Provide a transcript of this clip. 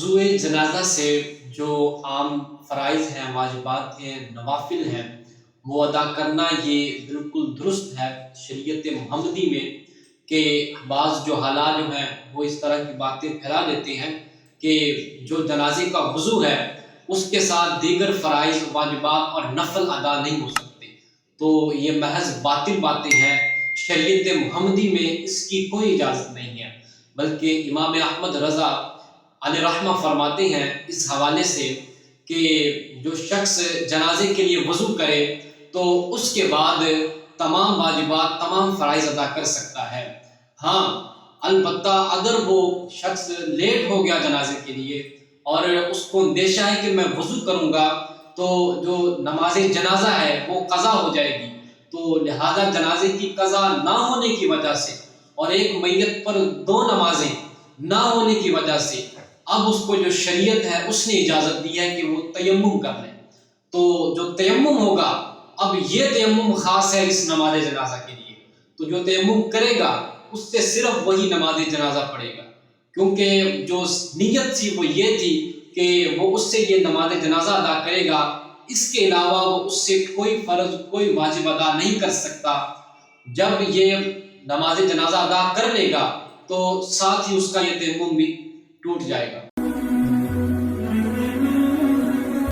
وضوء جنازہ سے جو عام فرائض ہیں، واجبات ہیں، نوافل ہیں، وہ ادا کرنا یہ بالکل درست ہے شریعت محمدی میں کہ بعض جو حالات جو ہیں وہ اس طرح کی باتیں پھیلا دیتے ہیں کہ جو جنازے کا وضو ہے اس کے ساتھ دیگر فرائض، واجبات اور نفل ادا نہیں ہو سکتے، تو یہ محض باطل باتیں ہیں۔ شریعت محمدی میں اس کی کوئی اجازت نہیں ہے، بلکہ امام احمد رضا علیہ رحمہ فرماتے ہیں اس حوالے سے کہ جو شخص جنازے کے لیے وضو کرے تو اس کے بعد تمام واجبات، تمام فرائض ادا کر سکتا ہے۔ ہاں البتہ اگر وہ شخص لیٹ ہو گیا جنازے کے لیے اور اس کو اندیشہ ہے کہ میں وضو کروں گا تو جو نماز جنازہ ہے وہ قضا ہو جائے گی، تو لہذا جنازے کی قضا نہ ہونے کی وجہ سے اور ایک میت پر دو نمازیں نہ ہونے کی وجہ سے اب اس کو جو شریعت ہے اس نے اجازت دی ہے کہ وہ تیمم کر لے، تو جو تیمم ہوگا اب یہ تیمم خاص ہے اس نماز جنازہ کے لیے، تو جو تیمم کرے گا اس سے صرف وہی نماز جنازہ پڑھے گا، کیونکہ جو نیت تھی وہ یہ تھی کہ وہ اس سے یہ نماز جنازہ ادا کرے گا، اس کے علاوہ وہ اس سے کوئی فرض، کوئی واجب ادا نہیں کر سکتا۔ جب یہ نماز جنازہ ادا کر لے گا تو ساتھ ہی اس کا یہ تیمم بھی ٹوٹ جائے گا۔